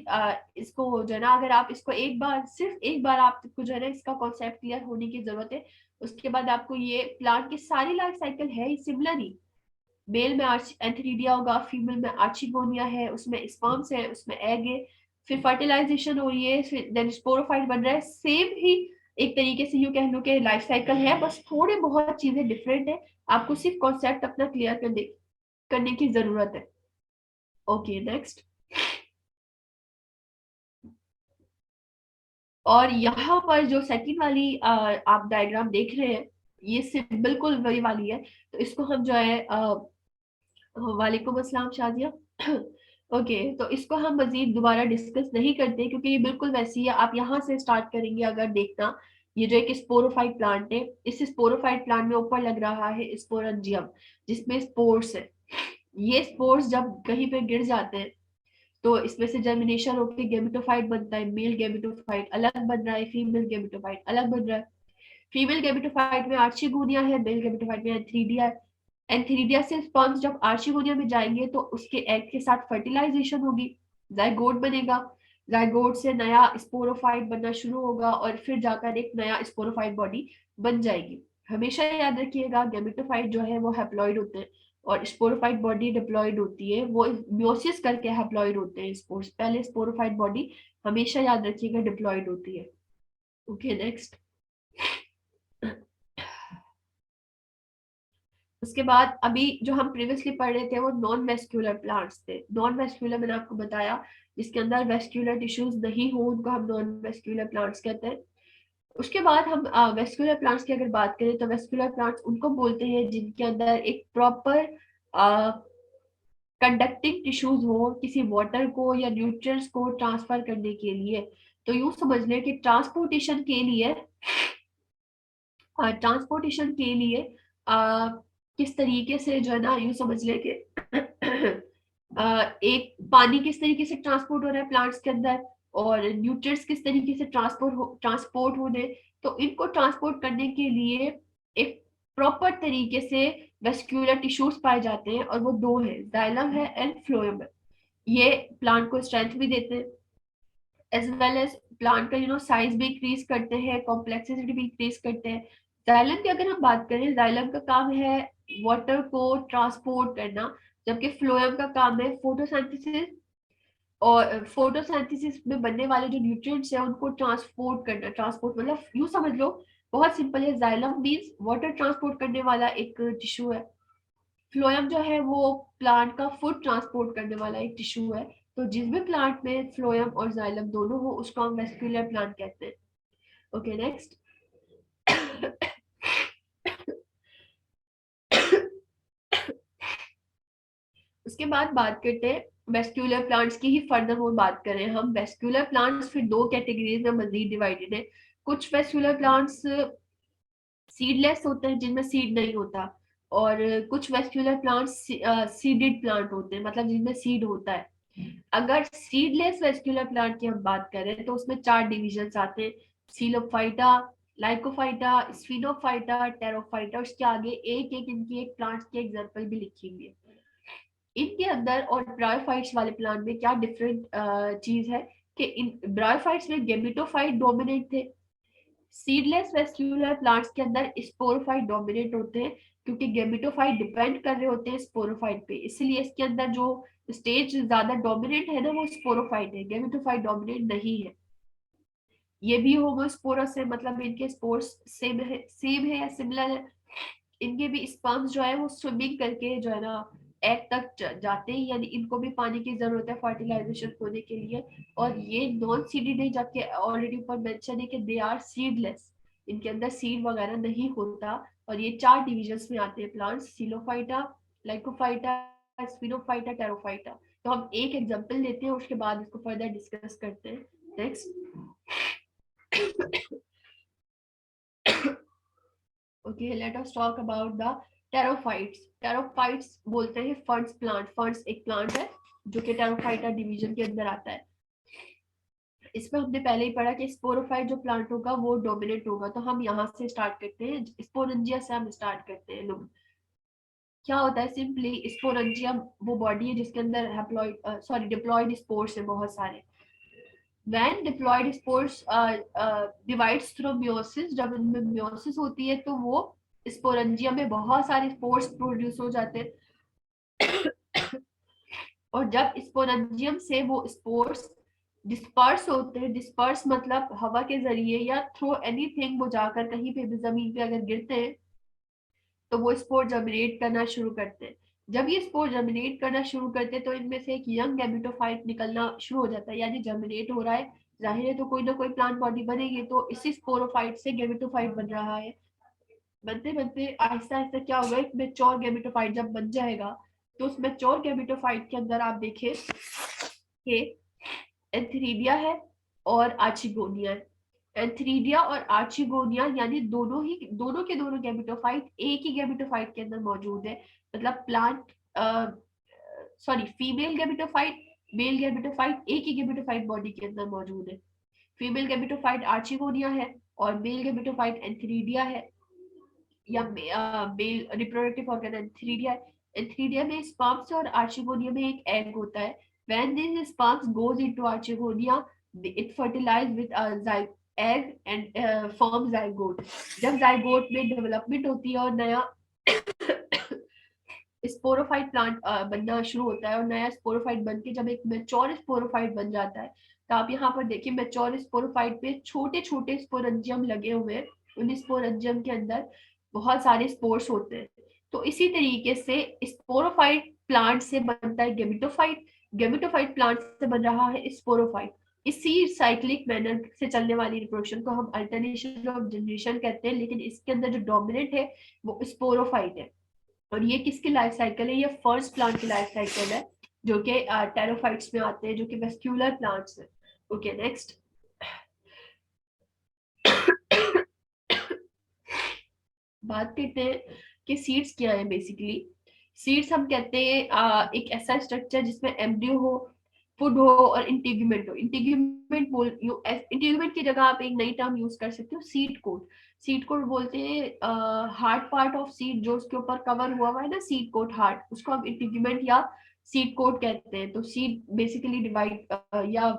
इसको जो है ना, अगर आप इसको एक बार सिर्फ एक बार आपको जो है ना इसका कॉन्सेप्ट क्लियर होने की जरूरत है, उसके बाद आपको ये प्लांट की सारी लाइफ साइकिल है सिमिलर ही। मेल में एंथीरिडिया होगा, फीमेल में आर्चिगोनिया है, उसमें स्पर्म्स है, उसमें एग है, फिर फर्टिलाइजेशन हो रही है, फिर देन स्पोरोफाइट बन रहा है। सेम ही एक तरीके से यूं कह लो कि लाइफ साइकिल है, बस थोड़े बहुत चीजें डिफरेंट है। आपको सिर्फ कॉन्सेप्ट अपना क्लियर करने की जरूरत है। Okay next. और यहाँ पर जो सेकंड वाली आप डायग्राम देख रहे हैं ये सिर्फ बिल्कुल वही वाली है। तो इसको हम जो है वालेकुम अस्सलाम शादिया। ओके तो इसको हम मजीद दोबारा डिस्कस नहीं करते क्योंकि ये बिल्कुल वैसी है। आप यहाँ से स्टार्ट करेंगे अगर देखना, ये जो एक स्पोरोफाइट प्लांट है, इस स्पोरोफाइट प्लांट में ऊपर लग रहा है स्पोरेंजियम जिसमें स्पोर्स है। ये स्पोर्स जब कहीं पे गिर जाते हैं तो इसमें से जर्मिनेशन होकर गैमेटोफाइट बनता है। मेल गैमेटोफाइट अलग बन रहा है, फीमेल गैमेटोफाइट अलग बन रहा है। फीमेल गैमेटोफाइट में आर्चिगोनिया है, मेल गैमेटोफाइट में एंथीरिडिया है। एंथीरिडिया से स्पर्म्स जब आर्चिगोनिया में जाएंगे तो उसके एग के साथ फर्टिलाइजेशन होगी, जाइगोट बनेगा, जाइगोट से नया स्पोरोफाइट बनना शुरू होगा और फिर जाकर एक नया स्पोरोफाइट बॉडी बन जाएगी। हमेशा याद रखिएगा गैमेटोफाइट जो है वो हैप्लॉइड होते हैं और स्पोरोफाइट बॉडी डिप्लॉइड होती है, वो म्योसिस करके हैप्लॉइड होते हैं स्पोर्स। पहले स्पोरोफाइट बॉडी हमेशा याद रखिएगा डिप्लॉइड होती है। Okay next. उसके बाद अभी जो हम प्रीवियसली पढ़ रहे थे वो नॉन वेस्क्यूलर प्लांट्स थे। नॉन वेस्क्यूलर मैंने आपको बताया जिसके अंदर वेस्क्यूलर टिश्यूज नहीं हो उनको हम नॉन वेस्क्यूलर प्लांट्स कहते हैं। उसके बाद हम वेस्क्यूलर प्लांट्स की अगर बात करें तो वेस्क्यूलर प्लांट्स उनको बोलते हैं जिनके अंदर एक प्रॉपर कंडक्टिंग टिश्यूज हो किसी वाटर को या न्यूट्रिएंट्स को ट्रांसफर करने के लिए। तो यूं समझ लें कि ट्रांसपोर्टेशन के लिए किस तरीके से जो है ना, यूं समझ ले कि एक पानी किस तरीके से ट्रांसपोर्ट हो रहा है प्लांट्स के अंदर और न्यूट्रिएंट्स किस तरीके से ट्रांसपोर्ट होने, तो इनको ट्रांसपोर्ट करने के लिए एक प्रॉपर तरीके से वेस्क्यूलर टिश्यूज पाए जाते हैं और वो दो है, जाइलम है एंड फ्लोएम है। ये प्लांट को स्ट्रेंथ भी देते हैं एज वेल एज प्लांट का साइज भी इंक्रीज करते हैं, कॉम्प्लेक्सिटी भी इंक्रीज करते हैं। जाइलम की अगर हम बात करें, जाइलम का काम है वाटर को ट्रांसपोर्ट करना, जबकि फ्लोएम का काम है फोटोसिंथेसिस, और फोटोसिंथेसिस में बनने वाले जो न्यूट्रिएंट्स हैं उनको ट्रांसपोर्ट करना। ट्रांसपोर्ट मतलब यूं समझ लो, बहुत सिंपल है, जाइलम मींस वाटर ट्रांसपोर्ट करने वाला एक टिश्यू है, फ्लोएम जो है वो प्लांट का फूड ट्रांसपोर्ट करने वाला एक टिश्यू है। तो जिस भी प्लांट में फ्लोएम और जाइलम दोनों हो उसको हम वेस्क्यूलर प्लांट कहते हैं। Okay next. उसके बाद बात करते हैं वेस्क्यूलर प्लांट्स की ही फर्दर वो बात करें हम। वेस्क्यूलर प्लांट्स फिर दो कैटेगरीज में मजीद डिवाइडेड है। कुछ वेस्क्यूलर प्लांट्स सीडलेस होते हैं जिनमें सीड नहीं होता, और कुछ वेस्क्यूलर प्लांट्स सीडेड प्लांट होते हैं मतलब जिनमें सीड होता है। अगर सीडलेस वेस्क्यूलर प्लांट की हम बात करें तो उसमें चार डिविजन्स आते हैं, सीलोफाइटा, लाइकोफाइटा, स्फिनोफाइटा, टेरोफाइटा। उसके आगे एक एक इनकी एक प्लांट्स की एग्जांपल भी लिखी हुई है। इनके अंदर और ब्रायोफाइट्स वाले प्लांट में क्या डिफरेंट चीज है कि इन ब्रायोफाइट्स में गेमिटोफाइट डोमिनेट थे, सीडलेस वेस्क्यूलर प्लांट्स के अंदर स्पोरोफाइट डोमिनेट होते हैं, क्योंकि गेमिटोफाइट डिपेंड कर रहे होते हैं स्पोरोफाइट पे, इसलिए इसके अंदर जो स्टेज ज्यादा डोमिनेट है ना वो स्पोरोफाइट है, गेमिटोफाइट डोमिनेट नहीं है। ये भी होमोस्पोरस है, मतलब इनके स्पोर्स सेम है या सिमिलर है। इनके भी स्पर्म्स जो है वो स्विमिंग करके जो है ना एग तक जाते हैं, यानी इनको भी पानी की जरूरत है फर्टिलाइजेशन होने के लिए। और ये नॉन सीडेड है, जबकि ऑलरेडी ऊपर मेंशन है कि दे आर सीडलेस, इनके अंदर सीड वगैरह नहीं होता। और ये चार डिविजन्स में आते हैं प्लांट्स, सीलोफाइटा, लाइकोफाइटा, स्पिनोफाइटा, टेरोफाइटा। तो हम एक एग्जांपल लेते हैं उसके बाद इसको फर्दर डिस्कस करते हैं। Next. Okay, let us talk about the टेरोफाइट्स। टेरोफाइट्स बोलते हैं फर्न्स प्लांट। फर्न्स एक प्लांट है जो कि टेरोफाइटा डिवीजन के अंदर आता है। इसमें हमने पहले ही पढ़ा कि स्पोरोफाइट जो प्लांट होगा वो डोमिनेट होगा, तो हम यहाँ से स्टार्ट करते हैं, स्पोरेंजिया से हम स्टार्ट करते हैं लोग। क्या होता है सिंपली, स्पोरेंजिया वो बॉडी है जिसके अंदर डिप्लॉयड स्पोर्स है बहुत सारे। when diploid spores divides through meiosis, जब इनमें meiosis होती है तो वो स्पोरेंजिया में बहुत सारे स्पोर्स प्रोड्यूस हो जाते हैं। और जब स्पोरेंजियम से वो स्पोर्स डिस्पर्स होते हैं, डिस्पर्स मतलब हवा के जरिए या थ्रू एनीथिंग, वो जाकर कहीं पे भी जमीन पे अगर गिरते हैं तो वो स्पोर जर्मिनेट करना शुरू करते हैं। जब ये स्पोर जर्मिनेट करना शुरू करते हैं तो इनमें से एक यंग गैमेटोफाइट निकलना शुरू हो जाता है, यानी जर्मिनेट हो रहा है, जाहिर है तो कोई ना कोई प्लांट बॉडी बनेगी, तो इसी स्पोरोफाइट से गैमेटोफाइट बन रहा है। बनते बनते आहिस्ता आहिस्ता क्या होगा, एक मैच्योर गैमेटोफाइट जब बन जाएगा तो उस मैच्योर गैमेटोफाइट के अंदर आप देखें कि एंथीरिडिया है और आर्चिगोनिया है। एंथीरिडिया और आर्चिगोनिया यानी दोनों के दोनों गैमेटोफाइट एक ही गैमेटोफाइट के अंदर मौजूद है। मतलब फीमेल गैमेटोफाइट, मेल गैमेटोफाइट एक ही गैमेटोफाइट बॉडी के अंदर मौजूद है। फीमेल गैमेटोफाइट आर्चिगोनिया है और मेल गेमेटोफाइट एंथीरिडिया है, या मेल रिप्रोडक्टिव ऑर्गन एंथीरिडिया है। एंथीरिडिया में स्पर्म्स और आर्चिगोनिया में एक एग होता है। When these sperms goes into archegonia, it fertilize with a egg and form zygote. जब zygote में डेवलपमेंट होती है और नया स्पोरोफाइट प्लांट बनना शुरू होता है, और नया स्पोरोफाइट बन के जब एक मैच्योर स्पोरोफाइट बन जाता है, तो आप यहाँ पर देखिए मैच्योर स्पोरोफाइट पे छोटे छोटे स्पोरेंजियम लगे हुए हैं। उन स्पोरेंजियम के अंदर बहुत सारे स्पोर्स होते हैं। तो इसी तरीके से स्पोरोफाइट प्लांट से बनता है गेमिटोफाइट, गेमिटोफाइट प्लांट से बन रहा है स्पोरोफाइट। इसी साइक्लिक मैनर से चलने वाली रिप्रोडक्शन को हम अल्टरनेशन ऑफ जनरेशन कहते हैं, लेकिन इसके अंदर जो डोमिनेंट है वो स्पोरोफाइट है। और ये किसकी लाइफ साइकिल है? ये फर्स्ट प्लांट की लाइफ साइकिल है, जो कि टेरोफाइट्स में आते हैं, जो कि वेस्क्यूलर प्लांट्स हैं। ओके, नेक्स्ट बात करते हैं कि सीड्स क्या है। बेसिकली सीड्स हम कहते हैं एक ऐसा स्ट्रक्चर जिसमें एम्ब्रियो हो, फूड हो और इंटीग्यूमेंट हो। इंटीग्यूमेंट की जगह आप एक नई टर्म यूज कर सकते हो, सीड कोट। सीड कोट बोलते हैं हार्ड पार्ट ऑफ सीड जो उसके ऊपर कवर हुआ है ना, सीड कोट हार्ड, उसको हम इंटीग्यूमेंट या सीड कोट कहते हैं। तो सीड बेसिकली डिवाइड या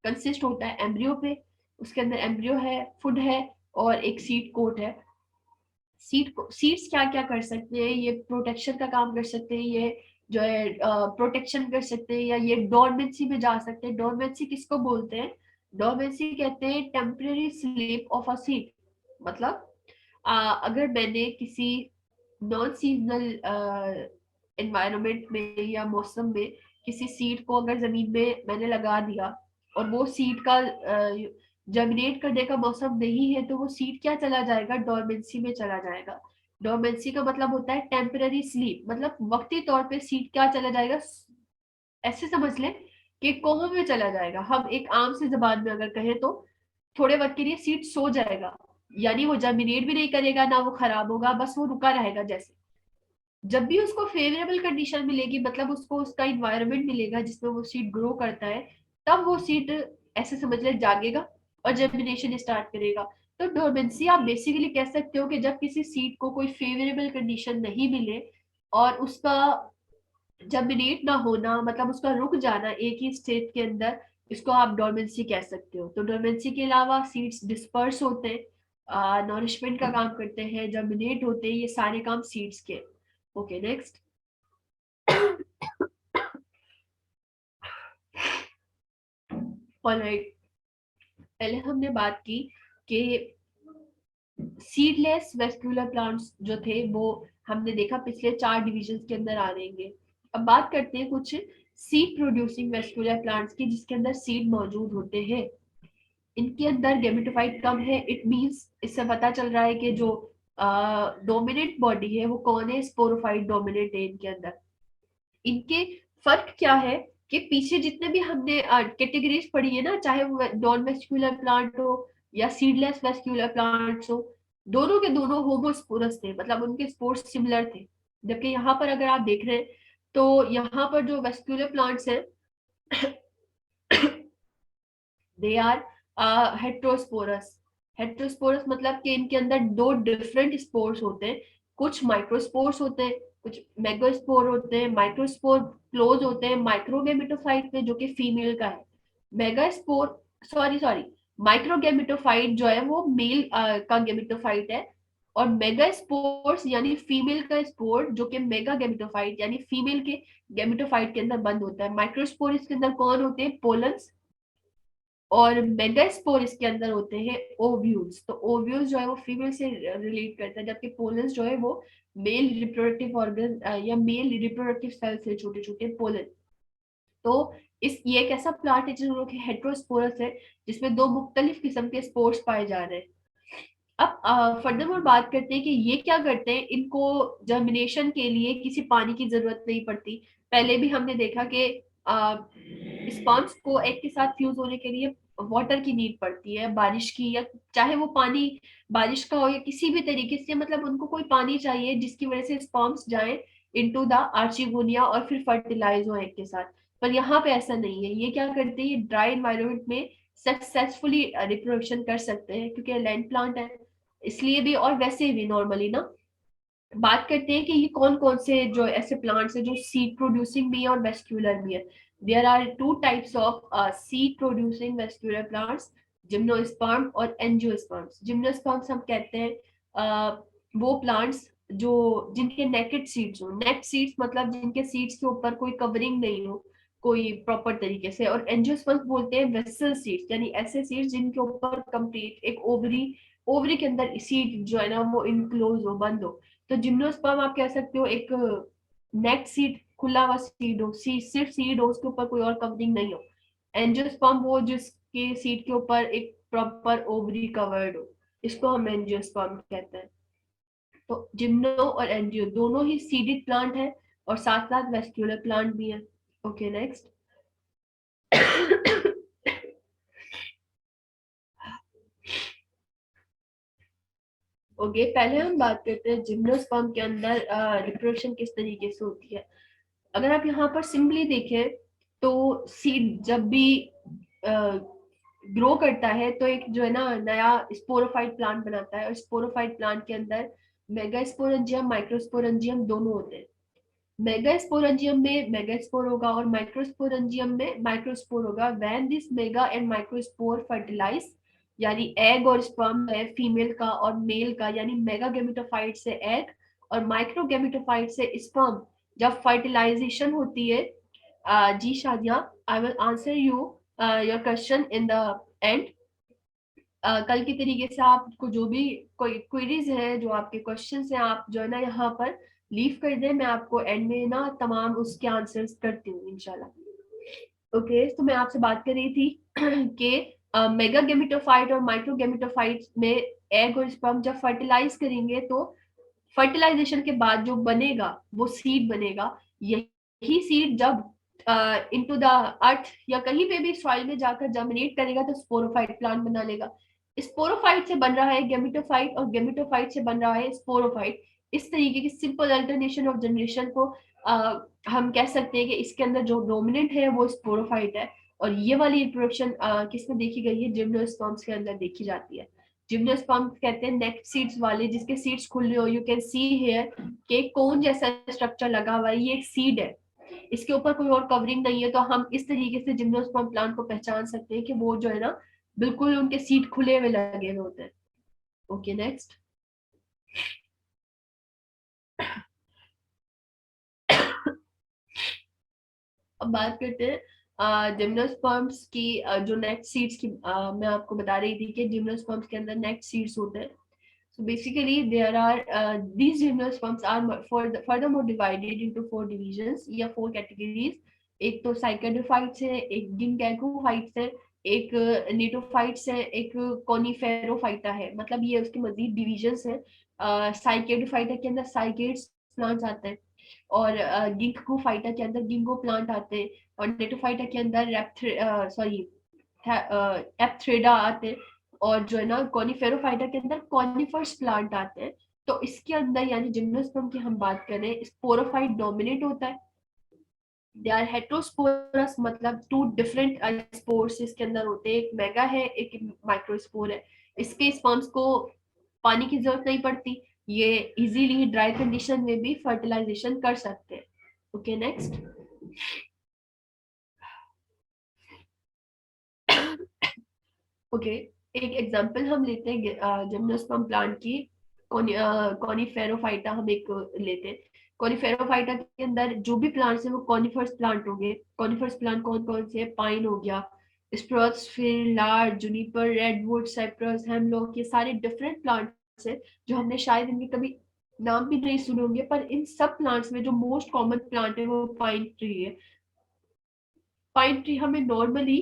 कंसिस्ट होता है एम्ब्रियो पे, उसके अंदर एम्ब्रियो है, फूड है और एक सीड कोट है। सीड्स क्या क्या कर सकते हैं? ये प्रोटेक्शन का काम कर सकते हैं, ये जो है प्रोटेक्शन कर सकते हैं, या ये डोरमेंसी में जा सकते हैं। डोरमेंसी किसको बोलते हैं? डोरमेंसी कहते हैं temporary sleep of a seed. मतलब अगर मैंने किसी नॉन सीजनल एनवायरनमेंट में या मौसम में किसी सीड को अगर जमीन में मैंने लगा दिया और वो सीड का जर्मिनेट करने का मौसम नहीं है, तो वो सीड क्या चला जाएगा? डोरमेंसी में चला जाएगा। डोरमेंसी का मतलब होता है टेम्पररी स्लीप, मतलब वक्ती तौर पे सीड क्या चला जाएगा, ऐसे समझ लें कि कोमा में चला जाएगा। हम एक आम से जबान में अगर कहें तो थोड़े वक्त के लिए सीड सो जाएगा, यानी वो जर्मिनेट भी नहीं करेगा, ना वो खराब होगा, बस वो रुका रहेगा। जैसे जब भी उसको फेवरेबल कंडीशन मिलेगी, मतलब उसको उसका इन्वायरमेंट मिलेगा जिसमें वो सीड ग्रो करता है, तब वो सीड ऐसे समझ ले जागेगा और जर्मिनेशन स्टार्ट करेगा। तो डोरमेंसी आप बेसिकली कह सकते हो कि जब किसी सीड को कोई फेवरेबल कंडीशन नहीं मिले और उसका जर्मिनेट ना होना, मतलब उसका रुक जाना एक ही स्टेट के अंदर, इसको आप डोरमेंसी कह सकते हो। तो डोरमेंसी के अलावा सीड्स डिस्पर्स होते हैं, नॉरिशमेंट का काम करते हैं, जर्मिनेट होते हैं, ये सारे काम सीड्स के। ओके, नेक्स्ट ऑलराइट, पहले हमने बात की कि सीडलेस वेस्कुलर प्लांट्स जो थे वो हमने देखा पिछले 4 डिविजन्स के अंदर आ रहेंगे। अब बात करते हैं कुछ सीड प्रोड्यूसिंग वेस्कुलर प्लांट्स की, जिसके अंदर सीड मौजूद होते हैं। इनके अंदर गेमेटोफाइट कम है, इट मींस इससे पता चल रहा है कि जो डोमिनेंट बॉडी है वो कौन है? स्पोरोफाइट डोमिनेंट है इनके अंदर। इनके फर्क क्या है कि पीछे जितने भी हमने कैटेगरीज पढ़ी है ना, चाहे वो नॉन वेस्क्यूलर प्लांट हो या सीडलेस वेस्क्यूलर प्लांट्स हो, दोनों के दोनों होमोस्पोरस थे, मतलब उनके स्पोर्स सिमिलर थे। जबकि यहाँ पर अगर आप देख रहे हैं तो यहाँ पर जो वेस्क्यूलर प्लांट्स हैं दे आर हेट्रोस्पोरस। हेट्रोस्पोरस मतलब कि इनके अंदर 2 डिफरेंट स्पोर्स होते हैं। कुछ माइक्रोस्पोर्स होते हैं, कुछ मेगास्पोर होते हैं, माइक्रोस्पोर क्लोज होते हैं माइक्रोगेमेटोफाइट में, जो कि फीमेल का है। मेगास्पोर सॉरी माइक्रोगेमेटोफाइट जो है वो मेल का गेमेटोफाइट है, और मेगास्पोर्स यानी फीमेल का स्पोर जो कि मेगा गेमेटोफाइट यानी फीमेल के गेमेटोफाइट के अंदर बंद होता है। माइक्रोस्पोर इसके अंदर कौन होते हैं? पोलन्स। और मेगास्पोर इसके अंदर होते हैं ओव्यूल्स। तो ओव्यूल्स जो है वो फीमेल से रिलेट करता है, जबकि पोलन्स जो है वो मेल रिप्रोडक्टिव ऑर्गन या मेल रिप्रोडक्टिव सेल से छोटे छोटे पोलन। तो ये एक ऐसा प्लांट है जो कि हेट्रोस्पोरस है, जिसमें 2 मुख्तलिफ किस्म के स्पोर्स पाए जा रहे हैं। अब फर्दरमोर बात करते हैं कि ये क्या करते हैं। इनको जर्मिनेशन के लिए किसी पानी की जरूरत नहीं पड़ती। पहले भी हमने देखा कि स्पॉन्ज को एक के साथ फ्यूज होने के लिए वाटर की नीड पड़ती है, बारिश की, या चाहे वो पानी बारिश का हो या किसी भी तरीके से, मतलब उनको कोई पानी चाहिए जिसकी वजह से स्पॉन्ज जाए इनटू द आर्चिगोनिया और फिर फर्टिलाइज हो एक के साथ। पर यहाँ पे ऐसा नहीं है। ये क्या करते हैं? ये ड्राई एनवायरनमेंट में सक्सेसफुली रिप्रोडक्शन कर सकते हैं, क्योंकि लैंड प्लांट है इसलिए भी, और वैसे भी नॉर्मली ना। बात करते हैं कि ये कौन कौन से जो ऐसे प्लांट्स हैं जो सीड प्रोड्यूसिंग भी है और वेस्क्यूलर भी है। There are two types of seed producing vascular plants, gymnosperm और एंजियोस्पर्म्स। जिम्नोस्पर्म्स हम कहते हैं वो प्लांट्स जो जिनके नेकेड सीड्स हो। नेट सीड्स मतलब जिनके सीड्स के ऊपर कोई कवरिंग नहीं हो कोई प्रॉपर तरीके से। और एंजियोस्पर्म्स बोलते हैं वेसल सीड्स, यानी ऐसे सीड्स जिनके ऊपर कंप्लीट एक ओवरी, ओवरी के अंदर सीड जो है ना वो इनक्लोज हो, बंद हो। तो जिम्नोस्पर्म आप कह सकते हो एक नेट सीड, खुला हुआ सीड हो, सिर्फ सीड हो, उसके ऊपर कोई और कवरिंग नहीं हो। एंजियोस्पर्म वो जिसके सीड के ऊपर एक प्रॉपर ओवरी कवर्ड हो, इसको हम एंजियोस्पर्म कहते हैं। तो जिम्नो और एंजियो दोनों ही सीडेड प्लांट है और साथ साथ वेस्क्यूलर प्लांट भी है। Okay next. ओके पहले हम बात करते हैं जिम्नोस्पर्म के अंदर रिप्रोडक्शन किस तरीके से होती है। अगर आप यहाँ पर सिंपली देखें तो सीड जब भी ग्रो करता है तो एक जो है ना नया स्पोरोफाइट प्लांट बनाता है, और स्पोरोफाइट प्लांट के अंदर मेगास्पोरेंजियम माइक्रोस्पोरेंजियम दोनों होते हैं। मेगास्पोरेंजियम में मेगास्पोर होगा और माइक्रोस्पोरेंजियम में माइक्रोस्पोर होगा। When this mega and microspore fertilize, यानी एग और स्पर्म है फीमेल का और मेल का, यानी मेगा गेमेटोफाइट से एग और माइक्रो गेमेटोफाइट से स्पर्म जब फर्टिलाइजेशन होती है। जी Shadiya, I will answer you your question in the end. कल की तरीके से आपको जो भी कोई क्वेरीज है, जो आपके क्वेश्चंस हैं, आप जो है ना यहाँ पर लीव कर दें, मैं आपको एंड में ना तमाम उसके आंसर्स करती हूँ इंशाल्लाह। ओके तो मैं आपसे बात कर रही थी कि मेगा गेमेटोफाइट और माइक्रो गेमेटोफाइट में एग और स्पर्म जब फर्टिलाइज करेंगे तो फर्टिलाइजेशन के बाद जो बनेगा वो सीड बनेगा। यही सीड जब इनटू द अर्थ या कहीं पे भी सॉइल में जाकर जर्मिनेट करेगा तो स्पोरोफाइट प्लांट बना लेगा। स्पोरोफाइट से बन रहा है गेमेटोफाइट और गेमेटोफाइट से बन रहा है स्पोरोफाइट। इस तरीके की सिंपल अल्टरनेशन ऑफ जनरेशन को हम कह सकते हैं कि इसके अंदर जो डोमिनेंट है वो स्पोरोफाइट है। और ये वाली रिप्रोडक्शन किसमें देखी गई है, जिम्नोस्पर्म्स के अंदर देखी जाती है। जिम्नोस्पर्म कहते हैं नेक्ड सीड्स वाले, जिसके सीड्स खुले हो। यू कैन सी हियर कि कोन जैसा स्ट्रक्चर लगा हुआ है, ये एक सीड है, इसके ऊपर कोई और कवरिंग नहीं है। तो हम इस तरीके से जिम्नोस्पर्म प्लांट को पहचान सकते हैं कि वो जो है ना बिल्कुल उनके सीड खुले हुए लगे हुए होते हैं। Okay next. अब बात करते हैं जिम्नोस्पर्म्स की जो नेक्ड सीड्स की मैं आपको बता रही थी कि जिम्नोस्पर्म्स के अंदर नेक्ड सीड्स होते हैं। So basically, there are these gymnosperms are furthermore divided into four divisions या four categories। एक तो साइकेडोफाइट्स है, एक गिंगैगोफाइट्स है, एक नेटोफाइट्स है, एक कॉनिफेरोफाइटा है। मतलब ये उसके मजीद डिविजन्स हैं। साइकेडोफाइटा के अंदर साइकेड्स प्लांट्स आते हैं, और गिंगोफाइटा के अंदर गिंगो प्लांट आते हैं, और नेटोफाइटा के अंदर सॉरी एप्थ्रेडा आते हैं, और जो है ना कॉनिफेरोफाइटा के अंदर कॉनिफर्स प्लांट आते हैं। तो इसके अंदर यानी जिम्नोस्पर्म की हम बात करें, स्पोरोफाइट डोमिनेट होता है। दे आर हेट्रोस्पोरस, मतलब टू डिफरेंट स्पोर्स इसके अंदर होते हैं, एक मेगा है एक माइक्रोस्पोर है। इसके स्पर्म्स को पानी की जरूरत नहीं पड़ती, ये इजीली ड्राई कंडीशन में भी फर्टिलाइजेशन कर सकते हैं। Okay next. ओके एक एग्जांपल हम लेते हैं जिम्नोस्पर्म प्लांट की। कॉनिफेरोफाइटा हम एक लेते हैं। कॉनिफेरोफाइटा के अंदर जो भी प्लांट्स हैं वो कॉनिफर्स प्लांट होंगे। कॉनिफर्स प्लांट कौन कौन से? पाइन हो गया, स्प्रूस, फिर लार, जुनिपर, रेडवुड, साइप्रस, हेमलॉक, ये सारे डिफरेंट प्लांट्स हैं जो हमने शायद इनके कभी नाम भी नहीं सुने होंगे। पर इन सब प्लांट्स में जो मोस्ट कॉमन प्लांट है वो पाइन ट्री है। पाइन ट्री हमें नॉर्मली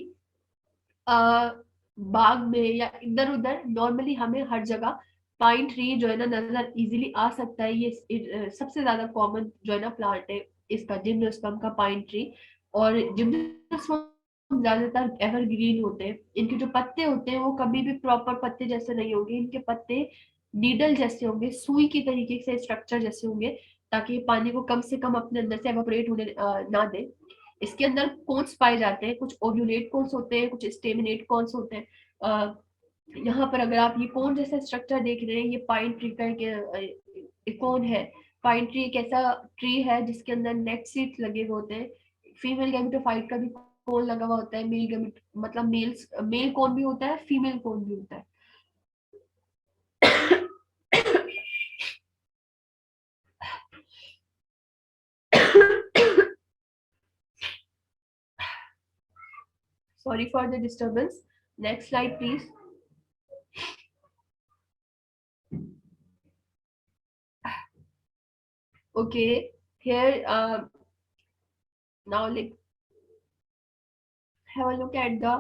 बाग में या इधर उधर नॉर्मली हमें हर जगह पाइन ट्री जो है ना नजर इजीली आ सकता है। ये सबसे ज्यादा कॉमन जो है ना प्लांट है इसका, जिम्नोस्पर्म का पाइन ट्री। और जिम्नोस्पर्म ज्यादातर एवरग्रीन होते हैं। इनके जो पत्ते होते हैं वो कभी भी प्रॉपर पत्ते जैसे नहीं होंगे, इनके पत्ते नीडल जैसे होंगे, सुई की तरीके से स्ट्रक्चर जैसे होंगे, ताकि पानी को कम से कम अपने अंदर से एवापोरेट होने ना दे। इसके अंदर कोन्स पाए जाते हैं, कुछ ओव्यूलेट कोन्स होते हैं, कुछ स्टेमिनेट कोन्स होते हैं। यहाँ पर अगर आप ये कोन जैसा स्ट्रक्चर देख रहे हैं, ये पाइन ट्री का एक कोन है। पाइन ट्री एक ऐसा ट्री है जिसके अंदर नेट सीड्स लगे हुए होते हैं। फीमेल गैमेटोफाइट का भी कोन लगा हुआ होता है, मेल गैमेट मतलब मेल कोन भी होता है, फीमेल कोन भी होता है। Sorry for the disturbance. Next slide, please. Okay, here now like have a look at the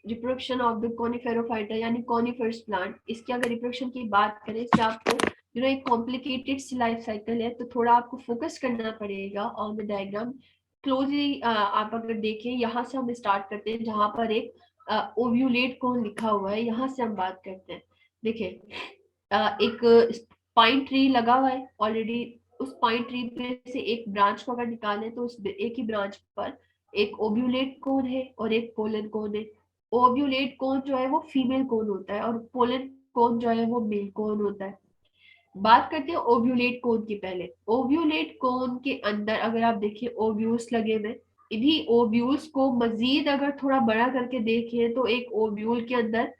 reproduction of the coniferophyta यानी conifers plant. इसकी अगर reproduction की बात करें, इससे आपको एक complicated सी life cycle है, तो थोड़ा आपको focus करना पड़ेगा on the diagram. Closely आप अगर देखें, यहाँ से हम start करते हैं जहाँ पर एक ovulate cone लिखा हुआ है, यहाँ से हम बात करते हैं। देखिए एक पाइन ट्री लगा हुआ है ऑलरेडी, उस पाइन ट्री पे से एक ब्रांच को अगर निकालें तो उस एक ही ब्रांच पर एक ओव्यूलेट कोन है और एक पोलन कोन है। ओव्यूलेट कोन जो है वो फीमेल कोन होता है और पोलन कोन जो है वो मेल कोन होता है। बात करते हैं ओव्यूलेट कोन की। पहले ओव्यूलेट कोन के अंदर अगर आप देखिए ओव्यूल्स लगे हुए, इन्हीं ओव्यूल्स को मजीद अगर थोड़ा बड़ा करके देखें तो एक ओव्यूल के अंदर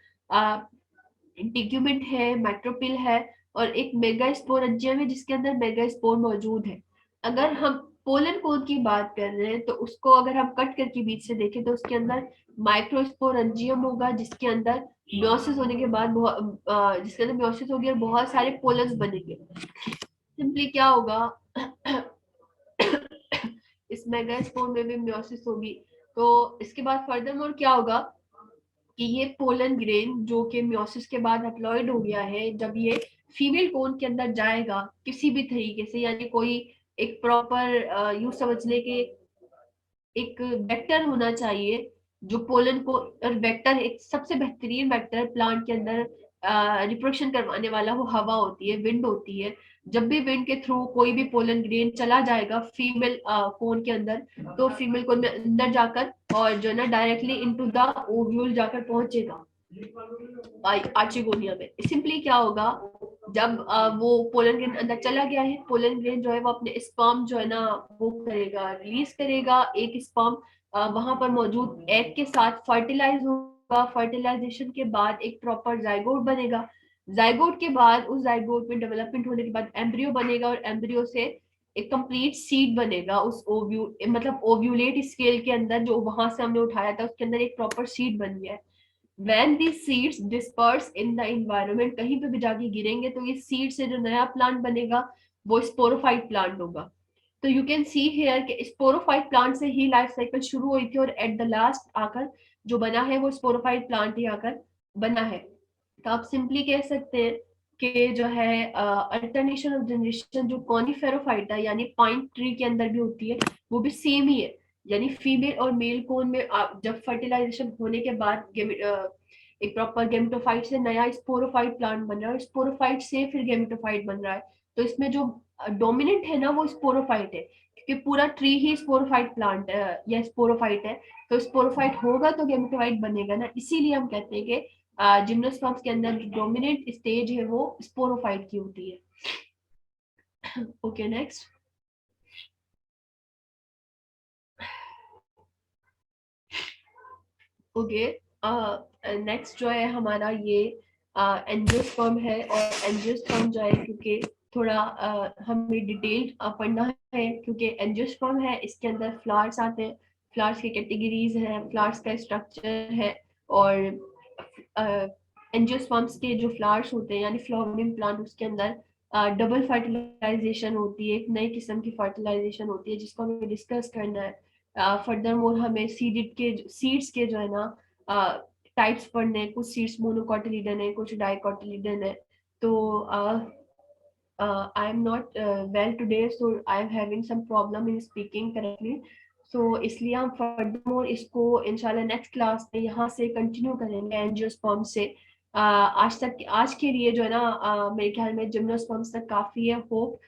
इंटीग्यूमेंट है, मैट्रोपिल है और एक मेगास्पोरेंजियम है जिसके अंदर मेगास्पोर मौजूद है। अगर हम पोलन कोन की बात कर रहे हैं तो उसको अगर हम कट करके बीच से देखें तो उसके अंदर माइक्रोस्पोरेंजियम होगा जिसके अंदर म्योसिस होने के बाद जिसके अंदर म्योसिस होगी और बहुत सारे पोलन्स बनेंगे। सिंपली क्या होगा इस मेगास्पोर में भी म्योसिस होगी। तो इसके बाद फर्दरमोर क्या होगा कि ये पोलन ग्रेन जो कि म्योसिस के बाद हैप्लॉइड हो गया है, जब ये फीमेल कोन के अंदर जाएगा किसी भी तरीके से, यानी कोई एक प्रॉपर यूं समझ ले कि एक वेक्टर होना चाहिए जो पोलन को, और वेक्टर एक सबसे बेहतरीन वेक्टर प्लांट के अंदर रिप्रोडक्शन करवाने वाला वो हवा होती है, विंड होती है। जब भी विंड के थ्रू कोई भी पोलन ग्रेन चला जाएगा फीमेल कोन के अंदर, तो फीमेल कोन में अंदर जाकर और जो है ना डायरेक्टली इनटू द ओव्यूल जाकर पहुंचेगा आर्चिगोनिया में। सिंपली क्या होगा, जब वो पोलन ग्रेन अंदर चला गया है, पोलन ग्रेन जो है वो अपने स्पर्म जो है ना वो करेगा, रिलीज करेगा। एक स्पर्म वहां पर मौजूद एग के साथ फर्टिलाइज होगा। फर्टिलाइजेशन के बाद एक प्रॉपर जाइगोट बनेगा। जाइगोट के बाद उस जाइगोट में डेवलपमेंट होने के बाद एम्ब्रियो बनेगा और एम्ब्रियो से एक कंप्लीट सीड बनेगा। उस ओव्यू मतलब ओव्यूलेट स्केल के अंदर जो वहां से हमने उठाया था उसके अंदर एक प्रॉपर सीड बन गया है। when these seeds disperse in the environment, कहीं पे भी जाके गिरेंगे तो ये सीड से जो नया प्लांट बनेगा वो स्पोरोफाइट प्लांट होगा। तो यू कैन सी हियर कि स्पोरोफाइट प्लांट से ही लाइफ साइकिल शुरू हुई थी और एट द लास्ट आकर जो बना है वो स्पोरोफाइट प्लांट ही आकर बना है। तो आप सिंपली कह सकते हैं कि जो है अल्टरनेशन ऑफ जनरेशन जो कॉनिफेरोफाइटा यानी पाइन ट्री के अंदर भी होती है वो भी सेम ही है। यानी फीमेल और मेल कोन में जब फर्टिलाइजेशन होने के बाद एक प्रॉपर गेमेटोफाइट से नया स्पोरोफाइट प्लांट बन रहा है और स्पोरोफाइट से फिर गेमेटोफाइट बन रहा है। तो इसमें जो डोमिनेंट है ना वो स्पोरोफाइट है, क्योंकि पूरा ट्री ही स्पोरोफाइट प्लांट या स्पोरोफाइट है। तो स्पोरोफाइट होगा तो गेमेटोफाइट बनेगा ना, इसीलिए हम कहते हैं कि जिम्नोस्पर्म्स के अंदर जो डोमिनेंट स्टेज है वो स्पोरोफाइट की होती है। Okay next. ओके नेक्स्ट जो है हमारा ये एंजियोस्पर्म है। और एंजियोस्पर्म जो है क्योंकि थोड़ा हमें डिटेल पढ़ना है, क्योंकि एंजियोस्पर्म है इसके अंदर फ्लावर्स आते हैं, फ्लावर्स की कैटेगरीज हैं, फ्लावर्स का स्ट्रक्चर है। और एंजियोस्पर्म्स के जो फ्लावर्स होते हैं यानी फ्लावरिंग प्लांट उसके अंदर डबल फर्टिलाइजेशन होती है, एक नई किस्म की फर्टिलाइजेशन होती है जिसको हमें डिस्कस करना है। फर्दरमोर हमें सीड्स के जो है ना टाइप्स पढ़ने हैं। कुछ सीड्स मोनोकोटिलिडन है, कुछ डाइकोटिलिडन है। तो I am not well today, so I am having some problem in speaking correctly. So इसलिए हम फर्दरमोर इसको इंशाल्लाह नेक्स्ट क्लास में यहाँ से कंटिन्यू करेंगे एंजियोस्पर्म से। आज के लिए जो है ना मेरे ख्याल में जिम्नोस्पर्म्स तक काफी है। Hope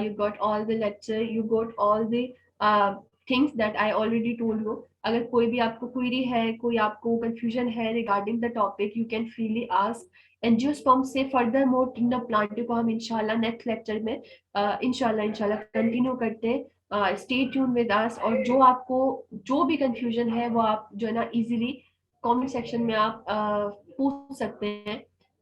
you got all the lecture, you got all the things that I already told you. अगर कोई भी आपको query है, कोई आपको confusion है regarding the topic, you can freely ask. Angiosperm से फर्दर मोर किंगडम प्लांटियो को हम इंशाल्लाह नेक्स्ट लेक्चर में इंशाल्लाह कंटिन्यू करते हैं. Stay tune with us. और जो आपको जो भी कंफ्यूजन है वो आप जो है ना इजीली कमेंट सेक्शन में आप पूछ सकते हैं.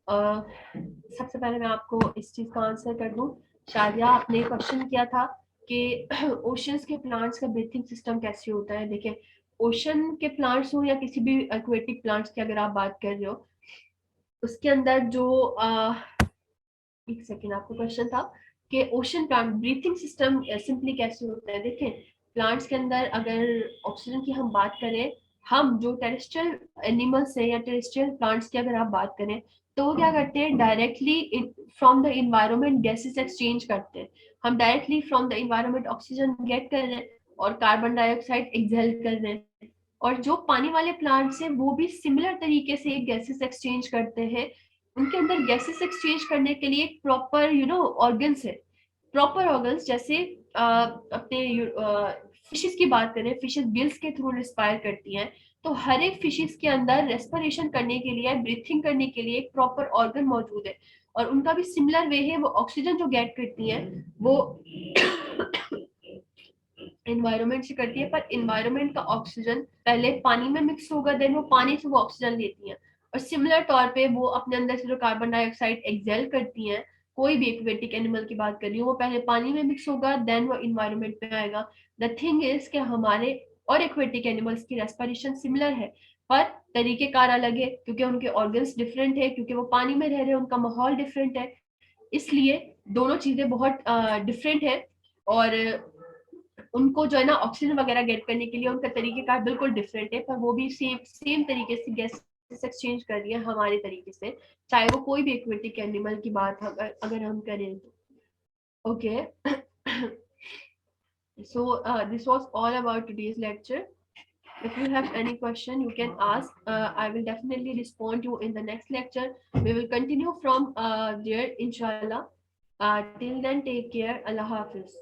सबसे पहले मैं आपको इस चीज का आंसर कर दूं. शादिया, आपने क्वेश्चन किया था कि ओशंस के प्लांट्स का ब्रीथिंग सिस्टम कैसे होता है. देखिए, ओशन के प्लांट्स हो या किसी भी एक्वेटिक प्लांट्स की अगर आप बात कर रहे हो, उसके अंदर जो एक सेकेंड, आपको क्वेश्चन था कि ocean plant breathing system simply कैसे होता है. देखें, प्लांट्स के अंदर अगर ऑक्सीजन की हम बात करें, हम जो टेरेस्ट्रियल एनिमल्स है या टेरेस्ट्रियल प्लांट्स की अगर आप बात करें, तो वो क्या करते हैं, directly from the environment gases exchange करते हैं. हम directly from the environment oxygen get कर रहे हैं और कार्बन डाइऑक्साइड एक्सहेल कर रहे हैं. और जो पानी वाले प्लांट्स हैं वो भी सिमिलर तरीके से गैसेस एक्सचेंज करते हैं. उनके अंदर गैसेस एक्सचेंज करने के लिए प्रॉपर ऑर्गन्स है. प्रॉपर ऑर्गन्स जैसे अपने फिशेस की बात करें, फिशेस गिल्स के थ्रू रिस्पायर करती हैं. तो हर एक फिशेस के अंदर रेस्पिरेशन करने के लिए, ब्रीथिंग करने के लिए एक प्रॉपर ऑर्गन मौजूद है. और उनका भी सिमिलर वे है. वो ऑक्सीजन जो गेट करती हैं वो एनवायरनमेंट से करती है, पर एनवायरनमेंट का ऑक्सीजन पहले पानी में मिक्स होगा, देन वो पानी से वो ऑक्सीजन लेती हैं. और सिमिलर तौर पे वो अपने अंदर से जो कार्बन डाइऑक्साइड एक्सहेल करती हैं, कोई भी एक्वेटिक एनिमल की बात कर रही हूँ, वो पहले पानी में मिक्स होगा, देन वो इन्वायरमेंट में आएगा. द थिंग इज कि हमारे और एक्वेटिक एनिमल्स की रेस्पिरेशन सिमिलर है, पर तरीकेकार अलग है, क्योंकि उनके ऑर्गन्स डिफरेंट है, क्योंकि वो पानी में रह रहे हैं, उनका माहौल डिफरेंट है. इसलिए दोनों चीजें बहुत डिफरेंट है. और उनको जो है ना ऑक्सीजन वगैरह गेट करने के लिए उनका तरीकेकार बिल्कुल डिफरेंट है, पर वो भी सेम तरीके से गैस एक्सचेंज कर रही है हमारे तरीके से, चाहे वो कोई भी एक्वेटिक एनिमल की बात अगर हम करें तो. Okay, so this was all about today's lecture. If you have any question, you can ask. I will definitely respond you in the next lecture. We will continue from there, inshallah. Till then, take care. Allah Hafiz.